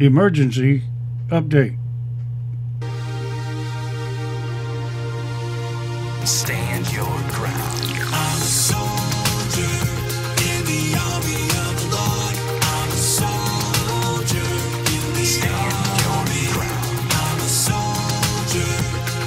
Emergency update. Stand your ground. I'm a soldier in the army of the Lord. I'm a soldier in the Stand your army. ground. I'm a soldier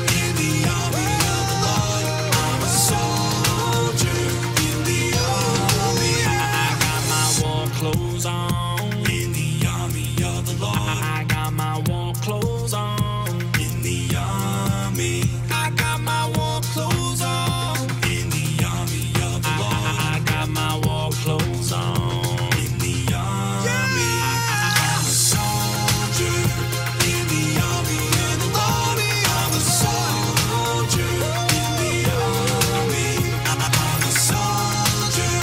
in the army of the Lord. I'm a soldier in the army. I got my war clothes on in the army of the Lord. I got my war clothes on in the army. I got my war clothes on in the army of the Lord. I got my war clothes on in the army. I'm a soldier in the army of the Lord. I'm a soldier in the army. I'm a soldier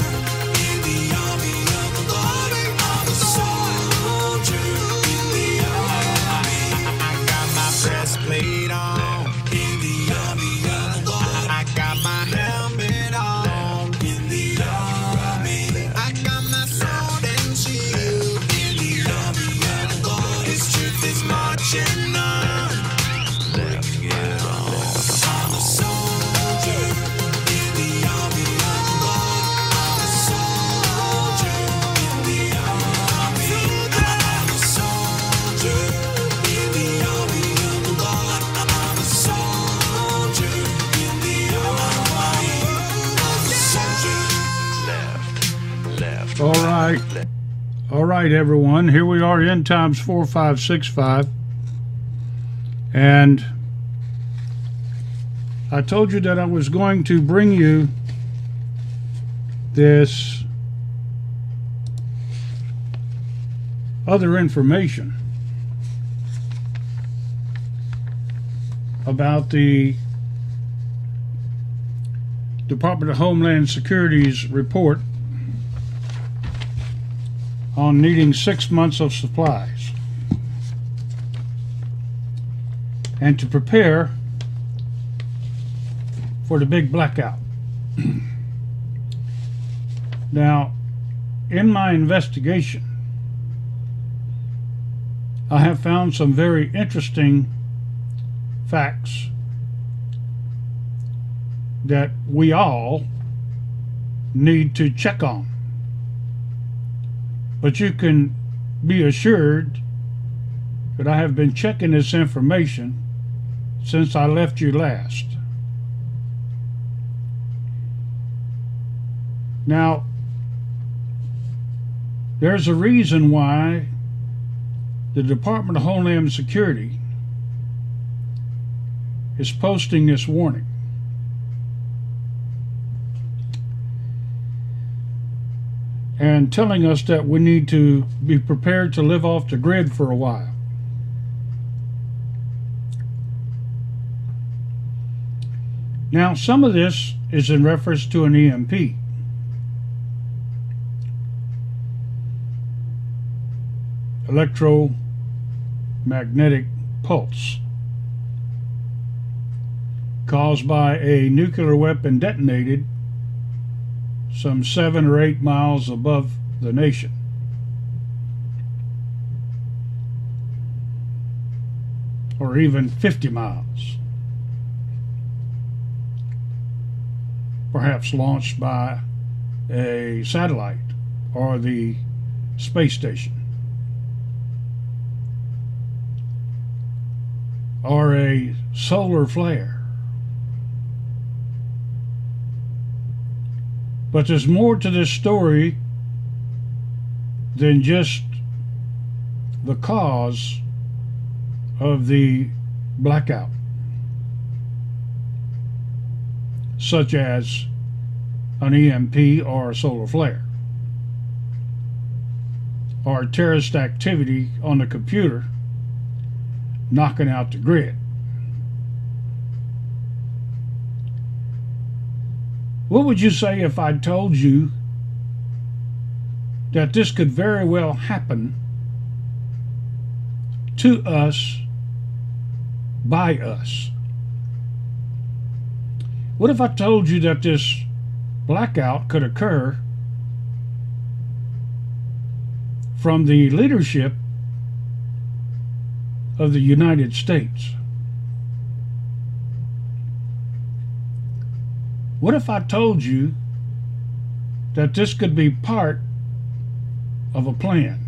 in the army of the Lord. I'm a soldier in the army. I got my breastplate on in the army of the Lord. I got my helmet on in the army. I got my sword and shield in the army of the Lord. His truth is marching on. I'm a soldier in the army of the Lord. I'm a soldier in the army. I'm a soldier in the army of the Lord. I'm a soldier in the army. I'm a soldier. Left. All right. All right, everyone. Here we are, End Times 4565. And I told you that I was going to bring you this other information about the Department of Homeland Security's report on needing 6 months of supplies and to prepare for the big blackout. Now, in my investigation, I have found some very interesting facts that we all need to check on. But you can be assured that I have been checking this information since I left you last. Now, there's a reason why the Department of Homeland Security is posting this warning. And telling us that we need to be prepared to live off the grid for a while. Now, some of this is in reference to an EMP. Electromagnetic pulse caused by a nuclear weapon detonated some 7 or 8 miles above the nation. Or even 50 miles. Perhaps launched by a satellite or the space station. Or a solar flare. But there's more to this story than just the cause of the blackout, such as an EMP or a solar flare, or terrorist activity on the computer knocking out the grid. What would you say if I told you that this could very well happen to us, by us? What if I told you that this blackout could occur from the leadership of the United States? What if I told you that this could be part of a plan?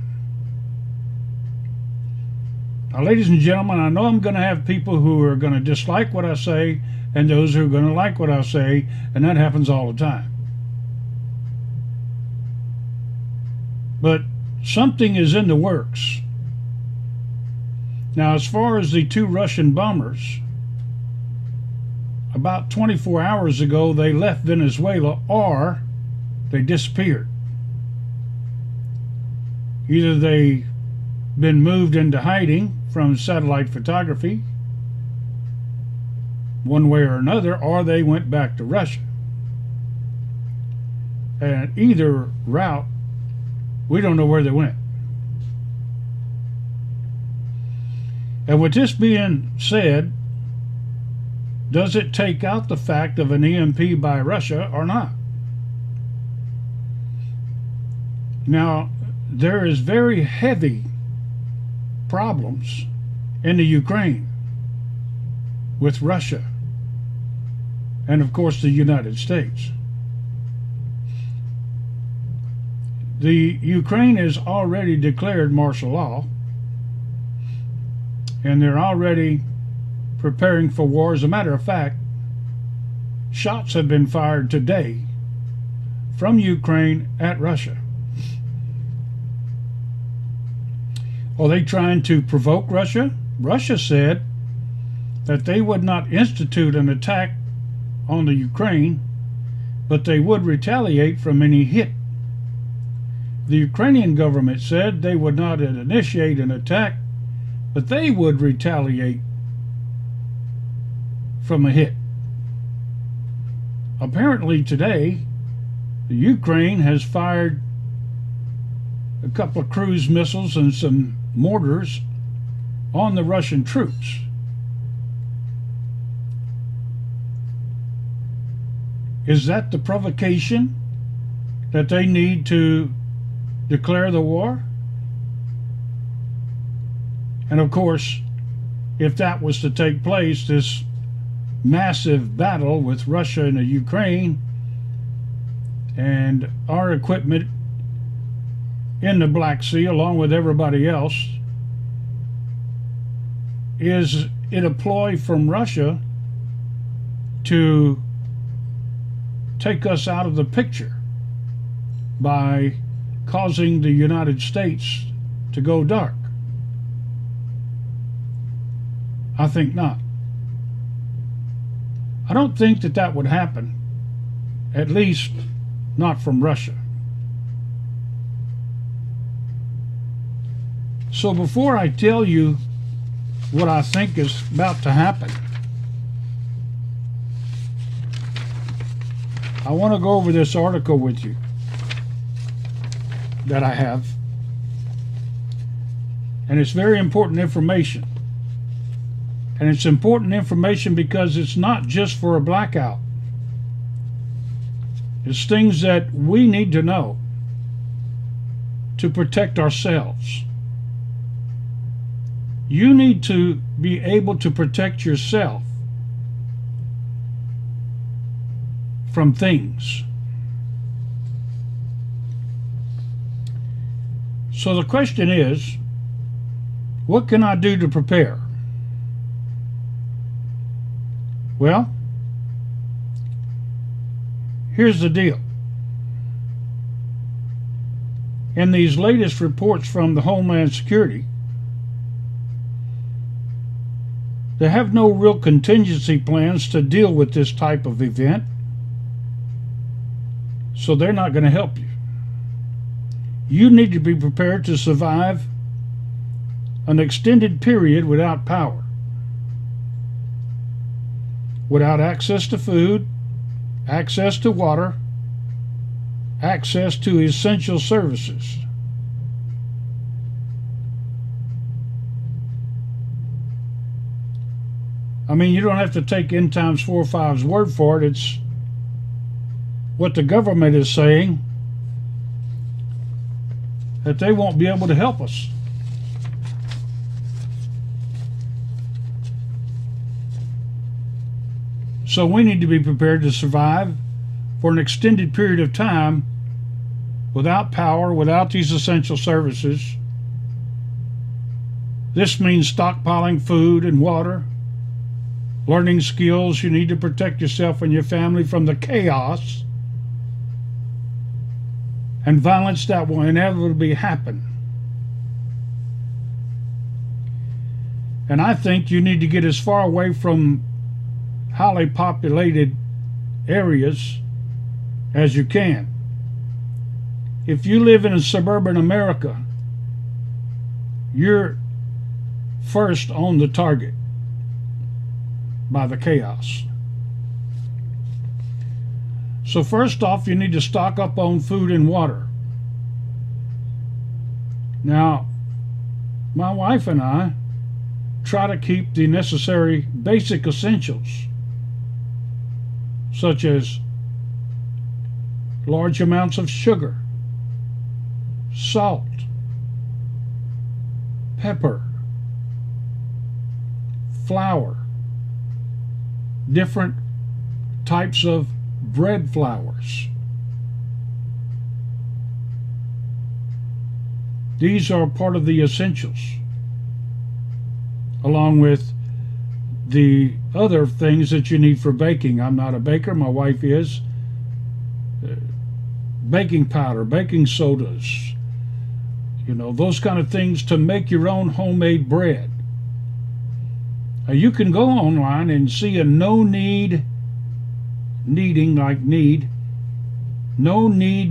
Now, ladies and gentlemen, I know I'm going to have people who are going to dislike what I say and those who are going to like what I say, and that happens all the time. But something is in the works. Now, as far as the two Russian bombers, about 24 hours ago they left Venezuela, or they disappeared. Either they've been moved into hiding from satellite photography, one way or another, or they went back to Russia. And either route, we don't know where they went. And with this being said, does it take out the fact of an EMP by Russia or not? Now, there is very heavy problems in the Ukraine with Russia and, of course, the United States. The Ukraine has already declared martial law, and they're already preparing for war. As a matter of fact, shots have been fired today from Ukraine at Russia. Are they trying to provoke Russia? Russia said that they would not institute an attack on the Ukraine, but they would retaliate from any hit. The Ukrainian government said they would not initiate an attack, but they would retaliate from a hit. Apparently today, the Ukraine has fired a couple of cruise missiles and some mortars on the Russian troops. Is that the provocation that they need to declare the war? And of course, if that was to take place, this massive battle with Russia and the Ukraine, and our equipment in the Black Sea along with everybody else, is it a ploy from Russia to take us out of the picture by causing the United States to go dark? I think not. I don't think that that would happen, at least not from Russia. So before I tell you what I think is about to happen, I want to go over this article with you that I have, and it's very important information. And it's important information because it's not just for a blackout. It's things that we need to know to protect ourselves. You need to be able to protect yourself from things. So the question is, what can I do to prepare? Well, here's the deal. In these latest reports from the Homeland Security, they have no real contingency plans to deal with this type of event, so they're not going to help you. You need to be prepared to survive an extended period without power, without access to food, access to water, access to essential services. I mean, you don't have to take End Times 4:5's word for it. It's what the government is saying, that they won't be able to help us. So we need to be prepared to survive for an extended period of time without power, without these essential services. This means stockpiling food and water, learning skills you need to protect yourself and your family from the chaos and violence that will inevitably happen. And I think you need to get as far away from highly populated areas as you can. If you live in suburban America, you're first on the target by the chaos. So first off, you need to stock up on food and water. Now, my wife and I try to keep the necessary basic essentials, such as large amounts of sugar, salt, pepper, flour, different types of bread flours. These are part of the essentials, along with the other things that you need for baking. I'm not a baker, my wife is. Baking powder, baking sodas, you know, those kind of things to make your own homemade bread. Now, you can go online and see a no need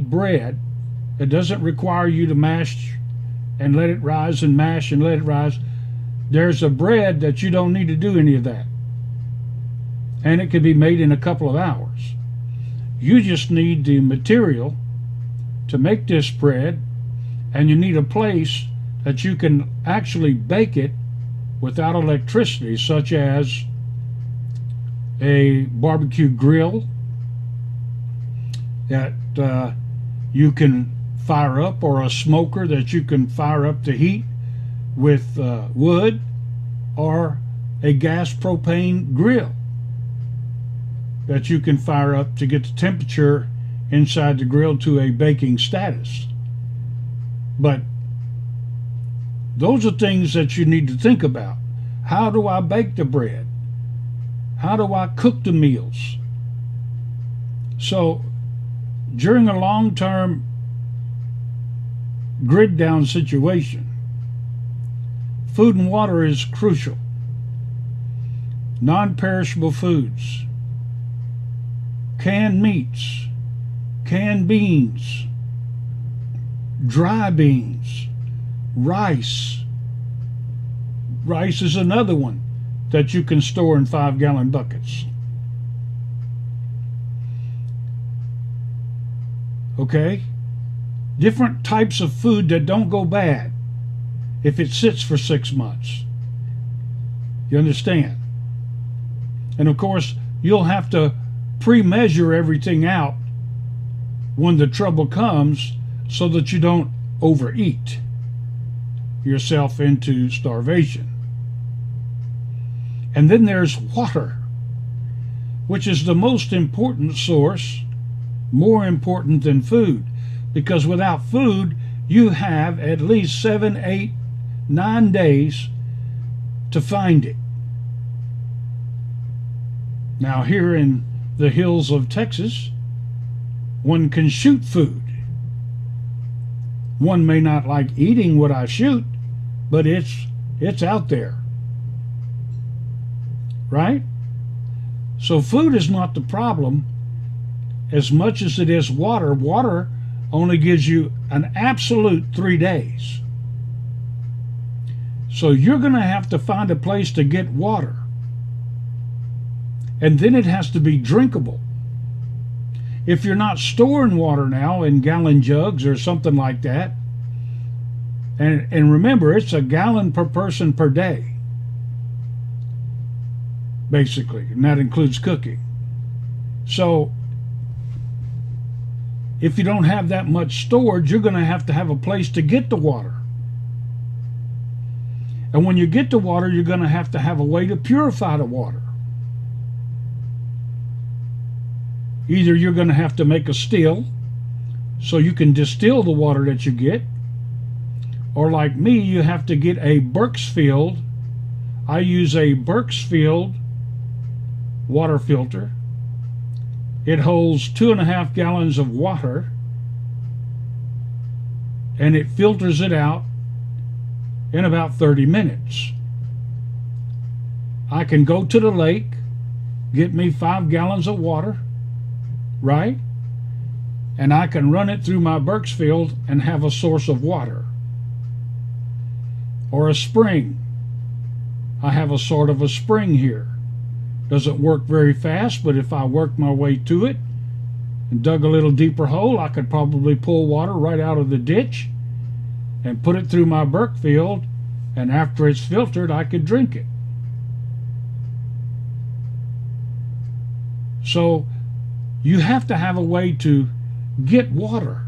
bread that doesn't require you to mash and let it rise and mash and let it rise. There's a bread that you don't need to do any of that, and it can be made in a couple of hours. You just need the material to make this bread, and you need a place that you can actually bake it without electricity, such as a barbecue grill that you can fire up, or a smoker that you can fire up the heat with wood, or a gas propane grill that you can fire up to get the temperature inside the grill to a baking status. But those are things that you need to think about. How do I bake the bread? How do I cook the meals? So during a long-term grid down situation, food and water is crucial. Non-perishable foods, canned meats, canned beans, dry beans, rice. Rice is another one that you can store in 5-gallon buckets. Okay? Different types of food that don't go bad if it sits for 6 months. You understand? And of course, you'll have to pre-measure everything out when the trouble comes, so that you don't overeat yourself into starvation. And then there's water, which is the most important source, more important than food, because without food you have at least 7, 8, 9 days to find it. Now here in the hills of Texas, one can shoot food. One may not like eating what I shoot, but it's out there, right? So food is not the problem as much as it is water. Water only gives you an absolute 3 days. So you're going to have to find a place to get water. And then it has to be drinkable. If you're not storing water now in gallon jugs or something like that, and remember, it's a gallon per person per day, basically, and that includes cooking. So if you don't have that much storage, you're going to have a place to get the water. And when you get the water, you're going to have a way to purify the water. Either you're going to have to make a still so you can distill the water that you get, or like me, you have to get a Berksfield. I use a Berksfield water filter. It holds 2.5 gallons of water, and it filters it out in about 30 minutes. I can go to the lake, get me 5 gallons of water, right? And I can run it through my Berksfield and have a source of water. Or a spring. I have a sort of a spring here. Doesn't work very fast, but if I worked my way to it and dug a little deeper hole, I could probably pull water right out of the ditch and put it through my Berkfield, and after it's filtered, I could drink it. So you have to have a way to get water.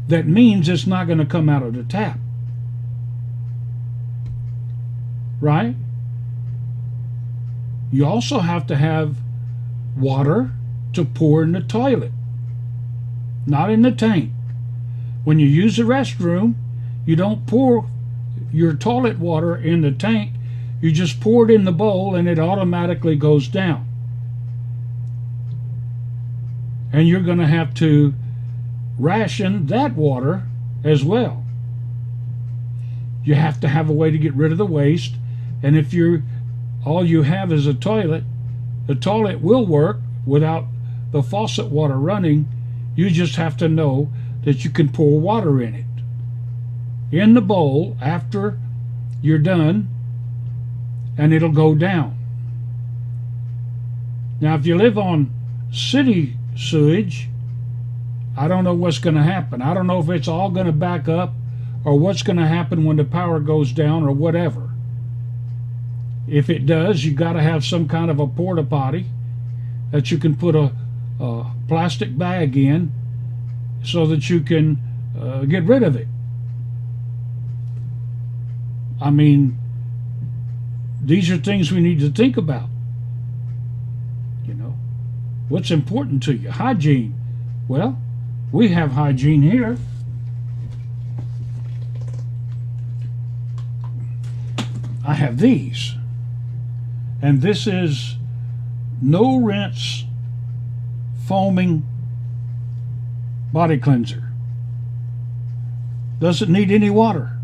That means it's not going to come out of the tap. Right? You also have to have water to pour in the toilet, not in the tank. When you use the restroom, you don't pour your toilet water in the tank. You just pour it in the bowl and it automatically goes down. And you're going to have to ration that water as well. You have to have a way to get rid of the waste. And if all you have is a toilet, the toilet will work without the faucet water running. You just have to know that you can pour water in it, in the bowl after you're done, and it'll go down. Now, if you live on city sewage, I don't know what's going to happen. I don't know if it's all going to back up or what's going to happen when the power goes down or whatever. If it does, you got to have some kind of a porta potty that you can put a plastic bag in so that you can get rid of it. I mean, these are things we need to think about. You know, what's important to you? Hygiene. Well, we have hygiene here. I have these. And this is no rinse foaming body cleanser. Doesn't need any water.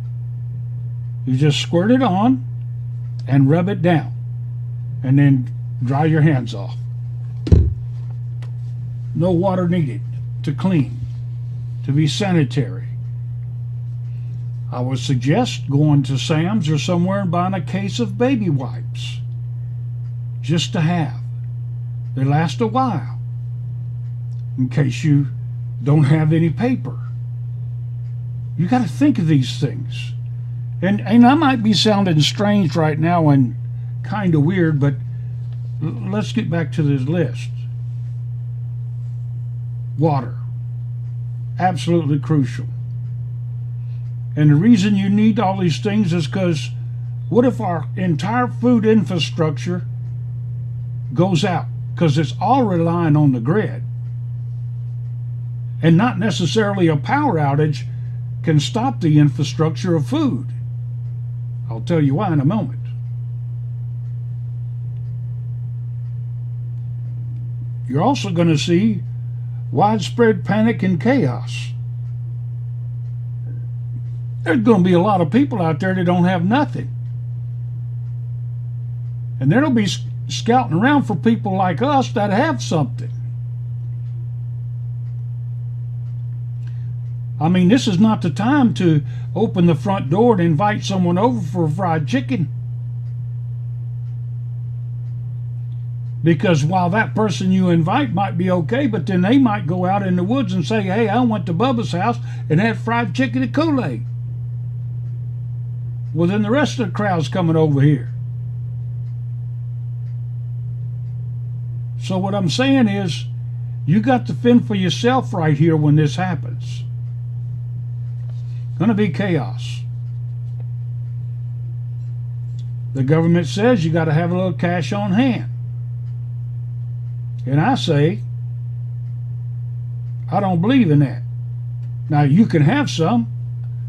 You just squirt it on and rub it down and then dry your hands off. No water needed to clean, to be sanitary. I would suggest going to Sam's or somewhere and buying a case of baby wipes just to have. They last a while in case you don't have any paper. You got to think of these things. And I might be sounding strange right now and kind of weird, but let's get back to this list. Water. Absolutely crucial. And the reason you need all these things is because what if our entire food infrastructure goes out? Because it's all relying on the grid. And not necessarily a power outage can stop the infrastructure of food. I'll tell you why in a moment. You're also going to see widespread panic and chaos. There's going to be a lot of people out there that don't have nothing. And they'll be scouting around for people like us that have something. I mean, this is not the time to open the front door and invite someone over for fried chicken. Because while that person you invite might be okay, but then they might go out in the woods and say, hey, I went to Bubba's house and had fried chicken and Kool-Aid. Well, then the rest of the crowd's coming over here. So what I'm saying is, you got to fend for yourself right here when this happens. Going to be chaos. The government says you got to have a little cash on hand. And I say, I don't believe in that. Now, you can have some.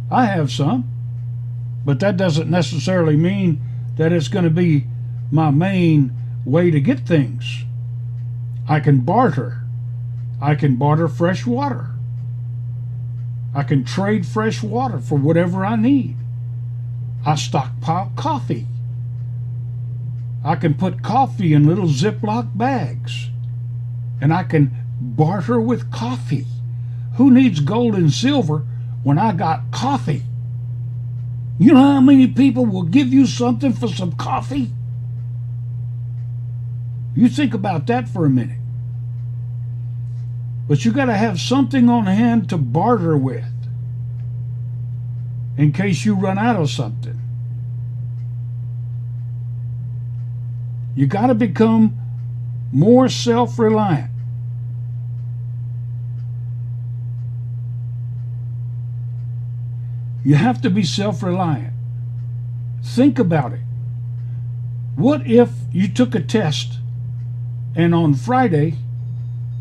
I have some. But that doesn't necessarily mean that it's going to be my main way to get things. I can barter. I can barter fresh water. I can trade fresh water for whatever I need. I stockpile coffee. I can put coffee in little Ziploc bags. And I can barter with coffee. Who needs gold and silver when I got coffee? You know how many people will give you something for some coffee? You think about that for a minute. But you got to have something on hand to barter with in case you run out of something. You got to become more self-reliant. You have to be self-reliant. Think about it. What if you took a test and on Friday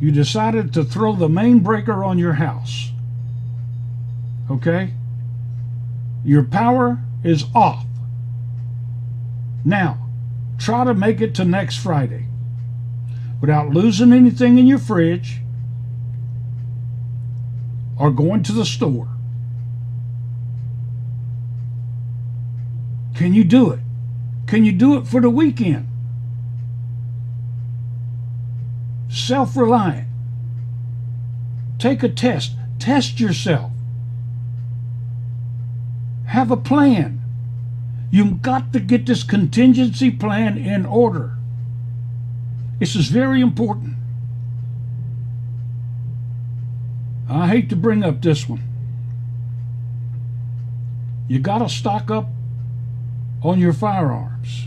you decided to throw the main breaker on your house? Okay? Your power is off. Now, try to make it to next Friday without losing anything in your fridge or going to the store. Can you do it? Can you do it for the weekend? Self-reliant. Take a test. Test yourself. Have a plan. You've got to get this contingency plan in order. This is very important. I hate to bring up this one. You got to stock up on your firearms.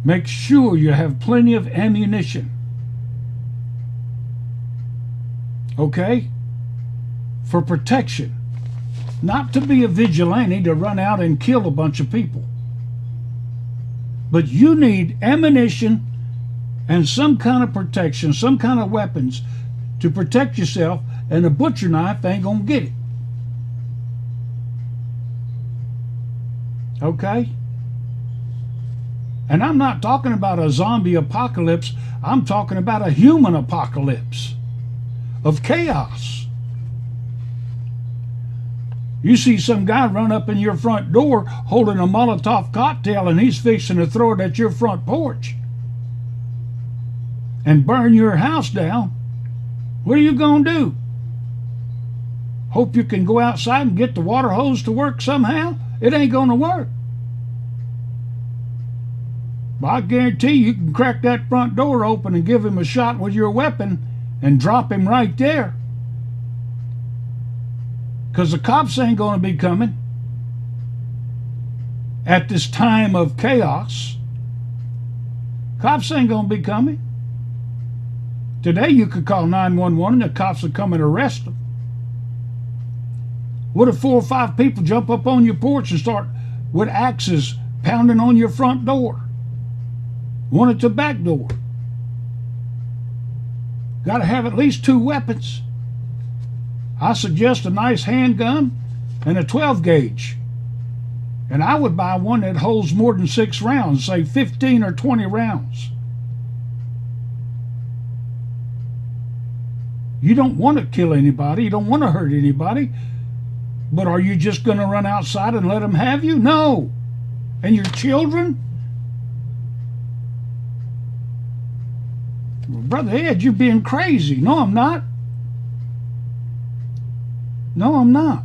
Make sure you have plenty of ammunition. Okay? For protection. Not to be a vigilante to run out and kill a bunch of people. But you need ammunition and some kind of protection, some kind of weapons to protect yourself, and a butcher knife ain't gonna get it. Okay? And I'm not talking about a zombie apocalypse. I'm talking about a human apocalypse of chaos. You see some guy run up in your front door holding a Molotov cocktail and he's fixing to throw it at your front porch and burn your house down. What are you going to do? Hope you can go outside and get the water hose to work somehow? It ain't going to work. But I guarantee you can crack that front door open and give him a shot with your weapon and drop him right there. Because the cops ain't going to be coming at this time of chaos. Cops ain't going to be coming. Today you could call 911 and the cops would come and arrest them. What if 4 or 5 people jump up on your porch and start with axes pounding on your front door? One at the back door. Got to have at least 2 weapons. I suggest a nice handgun and a 12 gauge. And I would buy one that holds more than 6 rounds, say 15 or 20 rounds. You don't want to kill anybody. You don't want to hurt anybody. But are you just going to run outside and let them have you? No. And your children? Well, Brother Ed, you're being crazy. No, I'm not. No, I'm not.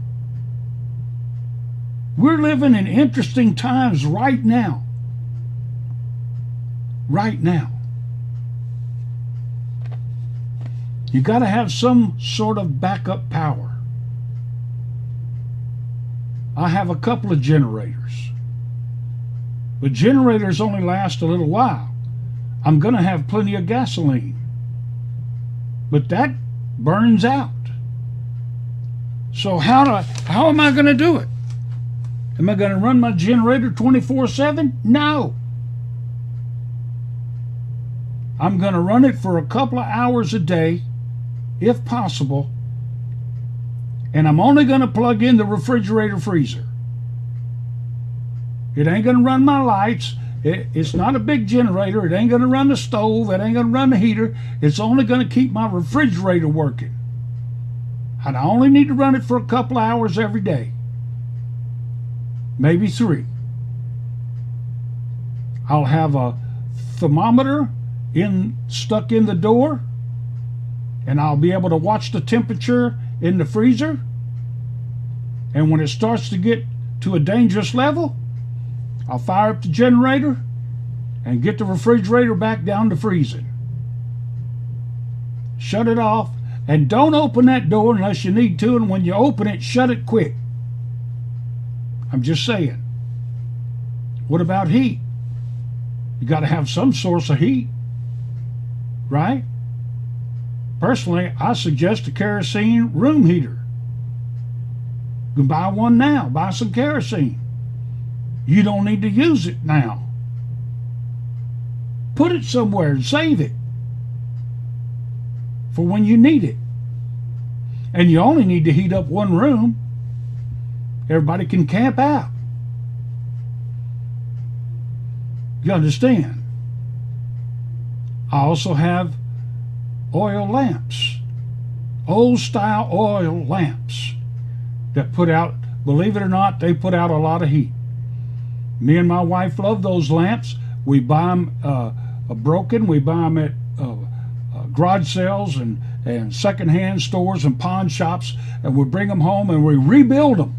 We're living in interesting times right now. Right now. You got to have some sort of backup power. I have a couple of generators. But generators only last a little while. I'm going to have plenty of gasoline. But that burns out. So how am I going to do it? Am I going to run my generator 24/7? No. I'm going to run it for a couple of hours a day, if possible, and I'm only going to plug in the refrigerator freezer. It ain't going to run my lights. It's not a big generator. It ain't going to run the stove. It ain't going to run the heater. It's only going to keep my refrigerator working. And I only need to run it for a couple of hours every day. Maybe 3. I'll have a thermometer stuck in the door, and I'll be able to watch the temperature in the freezer. And when it starts to get to a dangerous level, I'll fire up the generator and get the refrigerator back down to freezing. Shut it off, and don't open that door unless you need to, and when you open it, shut it quick. I'm just saying. What about heat? You got to have some source of heat, right? Personally, I suggest a kerosene room heater. You can buy one now. Buy some kerosene. You don't need to use it now. Put it somewhere and save it for when you need it. And you only need to heat up one room. Everybody can camp out. You understand? I also have oil lamps. Old style oil lamps that put out, believe it or not, they put out a lot of heat. Me and my wife love those lamps. We buy them broken. We buy them at garage sales and secondhand stores and pawn shops, and we bring them home and we rebuild them.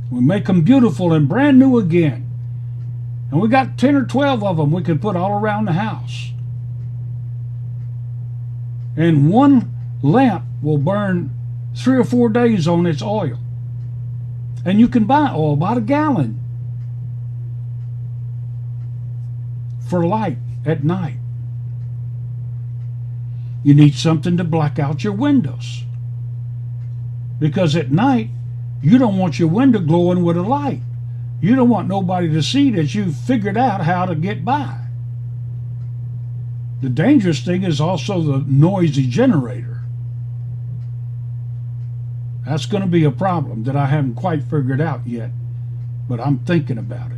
We make them beautiful and brand new again. And we got 10 or 12 of them we can put all around the house. And one lamp will burn 3 or 4 days on its oil. And you can buy oil by the gallon for light at night. You need something to black out your windows. Because at night, you don't want your window glowing with a light. You don't want nobody to see that you've figured out how to get by. The dangerous thing is also the noisy generator. That's going to be a problem that I haven't quite figured out yet, but I'm thinking about it.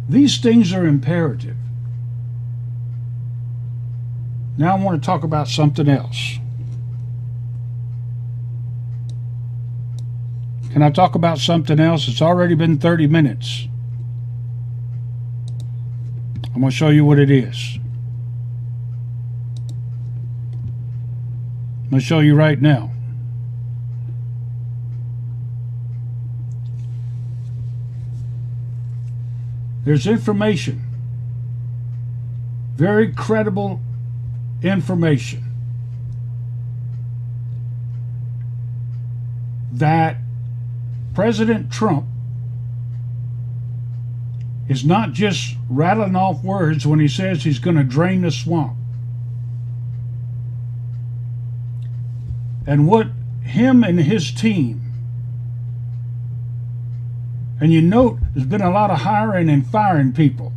These things are imperative. Now I want to talk about something else. Can I talk about something else? It's already been 30 minutes. I'm going to show you what it is. I'm going to show you right now. There's information, very credible information, that President Trump is not just rattling off words when he says he's going to drain the swamp. And what him and his team, and you note there's been a lot of hiring and firing people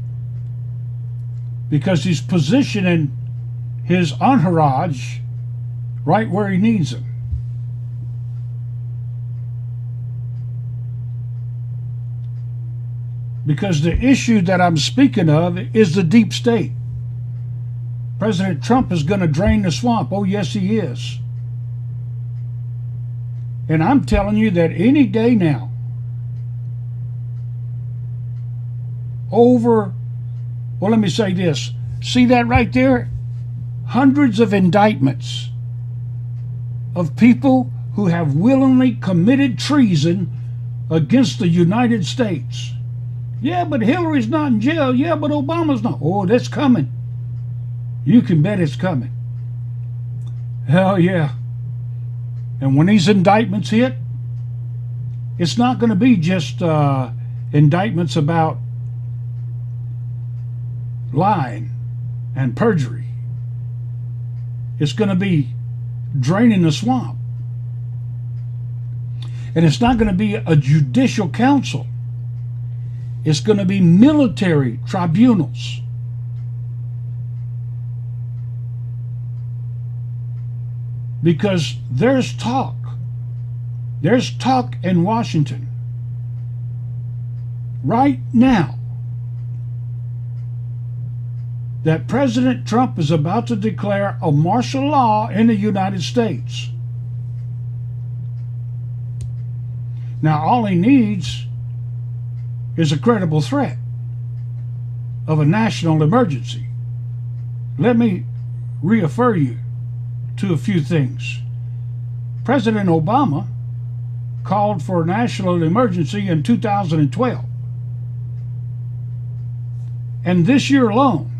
because he's positioning his entourage right where he needs them. Because the issue that I'm speaking of is the deep state. President Trump is going to drain the swamp. Oh, yes, he is. And I'm telling you that any day now, well, let me say this. See that right there? Hundreds of indictments of people who have willingly committed treason against the United States. Yeah, but Hillary's not in jail. Yeah, but Obama's not. Oh, that's coming. You can bet it's coming. Hell yeah. And when these indictments hit, it's not going to be just indictments about lying and perjury. It's going to be draining the swamp. And it's not going to be a judicial council. It's going to be military tribunals. Because there's talk in Washington right now that President Trump is about to declare a martial law in the United States. Now, all he needs is a credible threat of a national emergency. Let me refer you to a few things. President Obama called for a national emergency in 2012. And this year alone,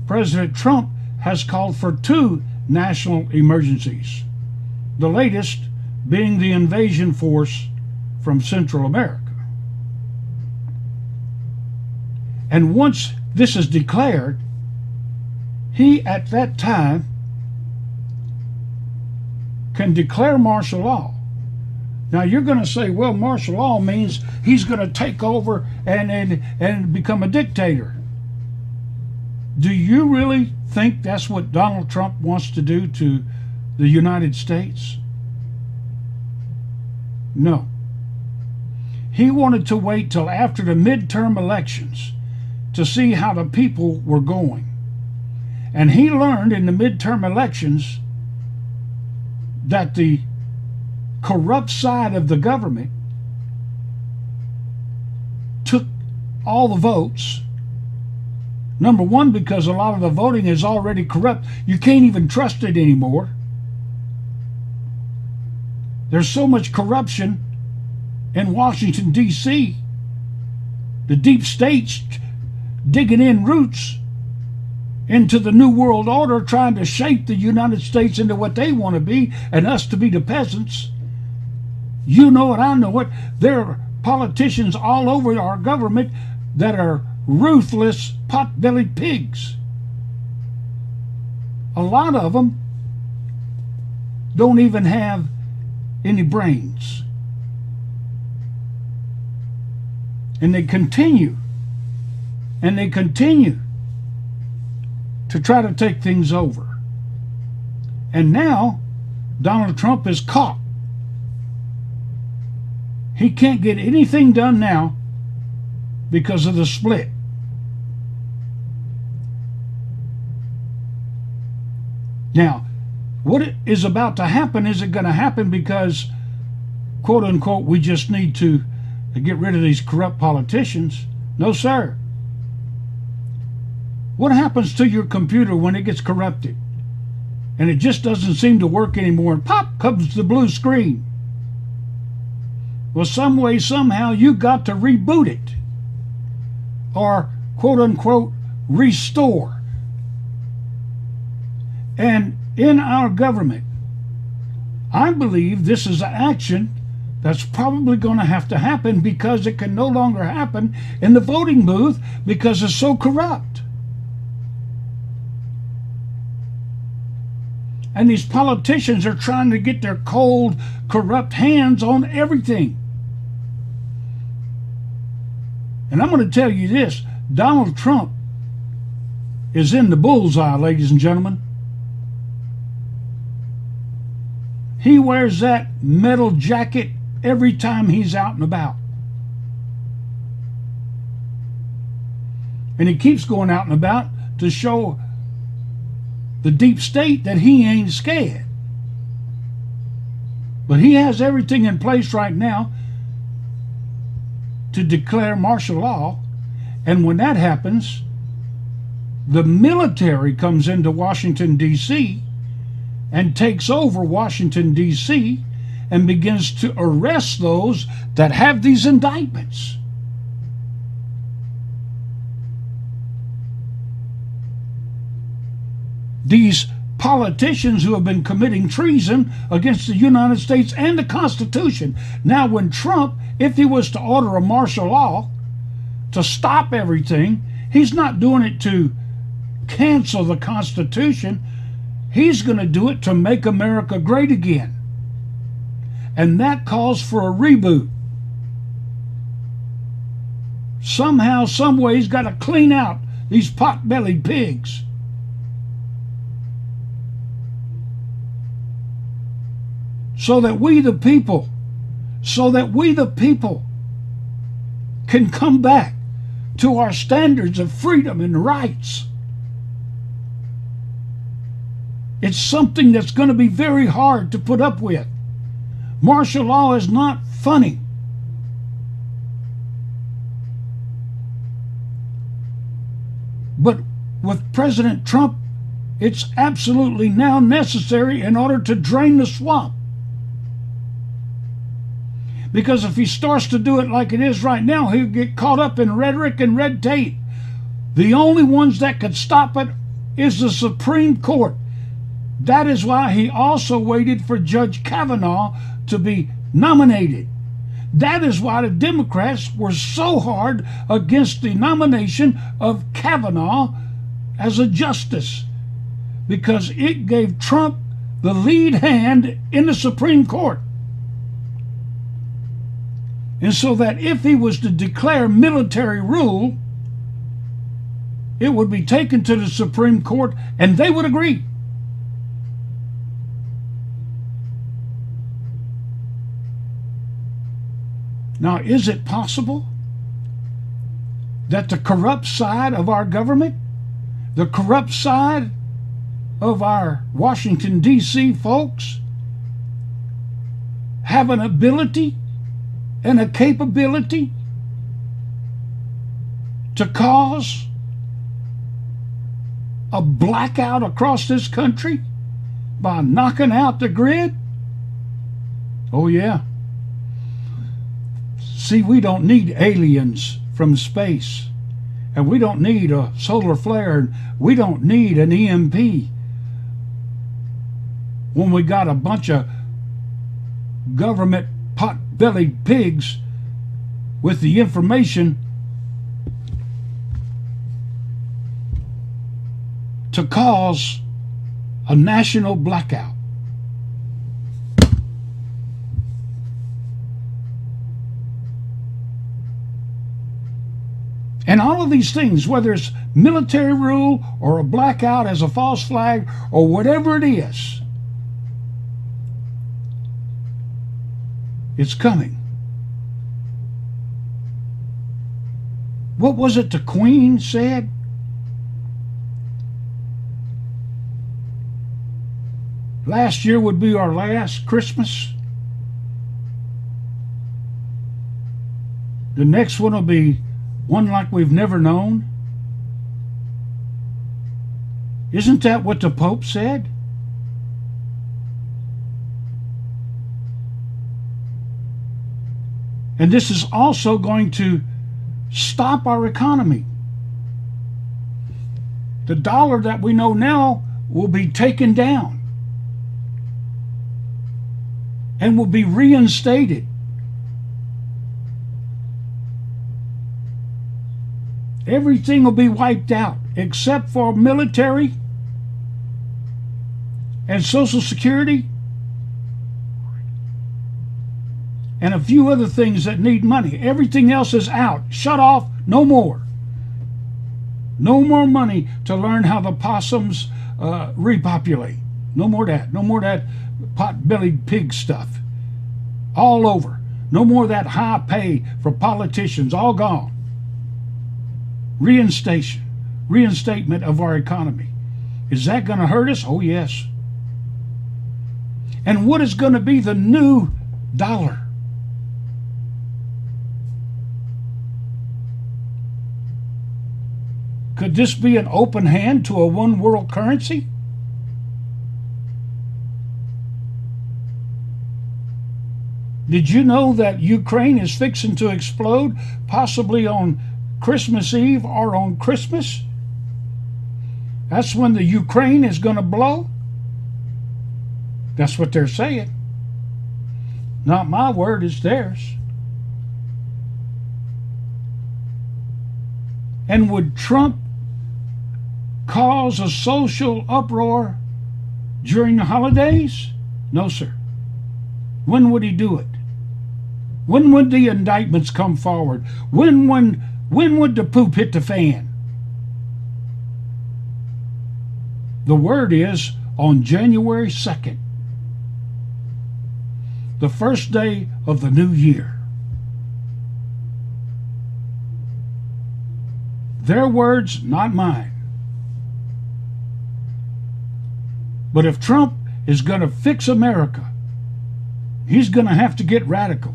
President Trump has called for 2 national emergencies, the latest being the invasion force from Central America. And once this is declared, he at that time can declare martial law. Now you're going to say, well, martial law means he's going to take over and become a dictator. Do you really think that's what Donald Trump wants to do to the United States? No. He wanted to wait till after the midterm elections to see how the people were going. And he learned in the midterm elections that the corrupt side of the government took all the votes. Number one, because a lot of the voting is already corrupt. You can't even trust it anymore. There's so much corruption in Washington, D.C. The deep state's digging in roots into the New World Order, trying to shape the United States into what they want to be and us to be the peasants. You know it, I know it. There are politicians all over our government that are ruthless, pot-bellied pigs. A lot of them don't even have any brains. And they continue to try to take things over. And now Donald Trump is caught. He can't get anything done now because of the split. Now, what is about to happen isn't going to happen because, quote unquote, we just need to get rid of these corrupt politicians. No, sir. What happens to your computer when it gets corrupted and it just doesn't seem to work anymore, and pop comes the blue screen? Well, some way, somehow, you got to reboot it or, quote unquote, restore. And in our government, I believe this is an action that's probably going to have to happen because it can no longer happen in the voting booth because it's so corrupt. And these politicians are trying to get their cold, corrupt hands on everything. And I'm going to tell you this, Donald Trump is in the bullseye, ladies and gentlemen. He wears that metal jacket every time he's out and about. And he keeps going out and about to show the deep state that he ain't scared. But he has everything in place right now to declare martial law. And when that happens, the military comes into Washington, D.C., and takes over Washington, D.C., and begins to arrest those that have these indictments. These politicians who have been committing treason against the United States and the Constitution. Now, when Trump, if he was to order a martial law to stop everything, he's not doing it to cancel the Constitution. He's going to do it to make America great again. And that calls for a reboot. Somehow, some way, he's got to clean out these pot-bellied pigs. So that we the people can come back to our standards of freedom and rights. It's something that's going to be very hard to put up with. Martial law is not funny. But with President Trump, it's absolutely now necessary in order to drain the swamp. Because if he starts to do it like it is right now, he'll get caught up in rhetoric and red tape. The only ones that could stop it is the Supreme Court. That is why he also waited for Judge Kavanaugh to be nominated. That is why the Democrats were so hard against the nomination of Kavanaugh as a justice, because it gave Trump the lead hand in the Supreme Court. And so that if he was to declare military rule, it would be taken to the Supreme Court and they would agree. Now, is it possible that the corrupt side of our government, the corrupt side of our Washington, D.C. folks, have an ability and a capability to cause a blackout across this country by knocking out the grid? Oh yeah. See, we don't need aliens from space, and we don't need a solar flare, and we don't need an EMP when we got a bunch of government pot-bellied pigs with the information to cause a national blackout. And all of these things, whether it's military rule or a blackout as a false flag or whatever it is, it's coming. What was it the Queen said? Last year would be our last Christmas. The next one will be one like we've never known. Isn't that what the Pope said? And this is also going to stop our economy. The dollar that we know now will be taken down and will be reinstated. Everything will be wiped out except for military and Social Security and a few other things that need money. Everything else is out, shut off, no more. No more money to learn how the possums repopulate. No more that. No more that pot-bellied pig stuff. All over. No more that high pay for politicians. All gone. Reinstatement of our economy. Is that going to hurt us? Oh, yes. And what is going to be the new dollar? Could this be an open hand to a one world currency? Did you know that Ukraine is fixing to explode, possibly on Christmas Eve or on Christmas? That's when the Ukraine is going to blow. That's what they're saying. Not my word, it's theirs. And would Trump cause a social uproar during the holidays? No, sir. When would he do it? When would the indictments come forward? When would the poop hit the fan? The word is on January 2nd, the first day of the new year. Their words, not mine. But if Trump is going to fix America, he's going to have to get radical.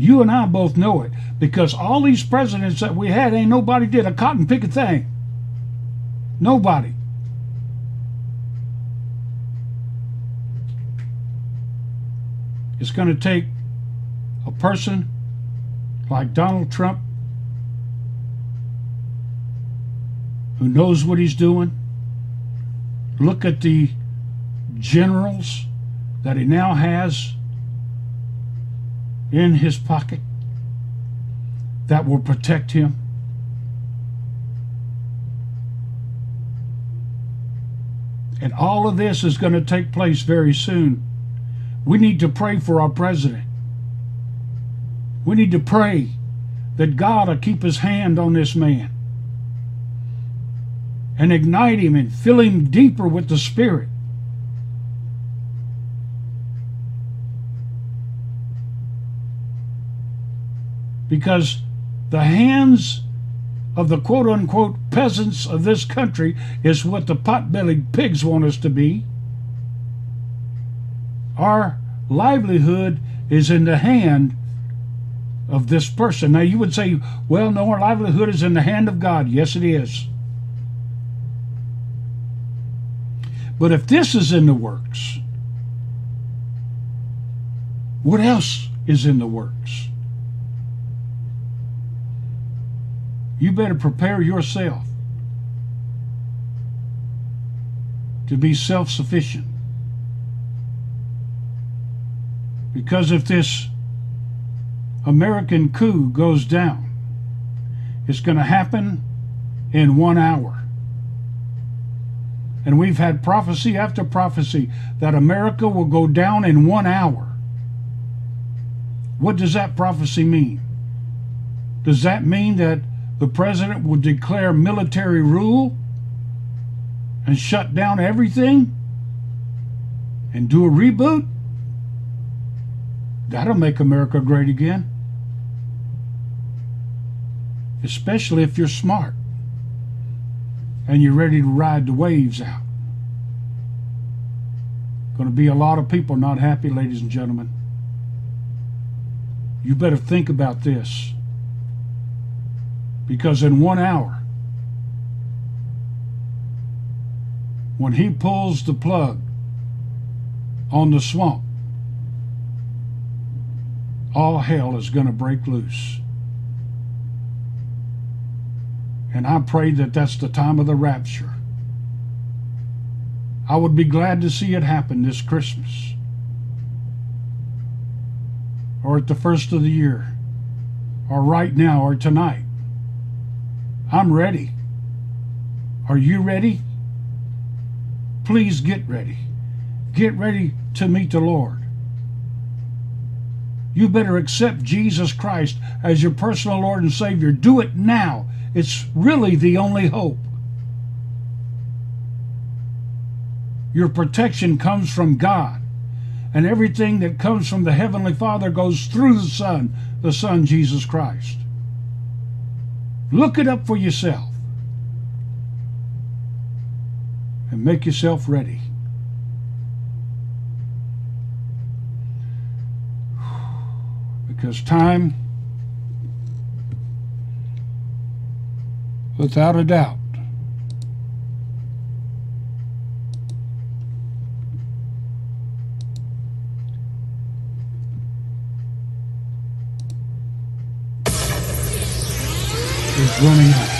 You and I both know it, because all these presidents that we had, ain't nobody did a cotton picking thing. Nobody. It's going to take a person like Donald Trump, who knows what he's doing. Look at the generals that he now has in his pocket that will protect him. And all of this is going to take place very soon. We need to pray for our president. We need to pray that God will keep his hand on this man and ignite him and fill him deeper with the Spirit. Because the hands of the quote-unquote peasants of this country is what the pot-bellied pigs want us to be. Our livelihood is in the hand of this person. Now you would say, well, no, our livelihood is in the hand of God. Yes, it is. But if this is in the works, what else is in the works? You better prepare yourself to be self-sufficient. Because if this American coup goes down, it's going to happen in 1 hour. And we've had prophecy after prophecy that America will go down in 1 hour. What does that prophecy mean? Does that mean that the president will declare military rule and shut down everything and do a reboot? That'll make America great again. Especially if you're smart and you're ready to ride the waves out. Going to be a lot of people not happy, ladies and gentlemen. You better think about this. Because in 1 hour, when he pulls the plug on the swamp, all hell is going to break loose. And I pray that that's the time of the rapture. I would be glad to see it happen this Christmas, or at the first of the year, or right now, or tonight. I'm ready. Are you ready? Please get ready. Get ready to meet the Lord. You better accept Jesus Christ as your personal Lord and Savior. Do it now. It's really the only hope. Your protection comes from God. And everything that comes from the Heavenly Father goes through the Son, Jesus Christ. Look it up for yourself. And make yourself ready. Because time, without a doubt, is running out.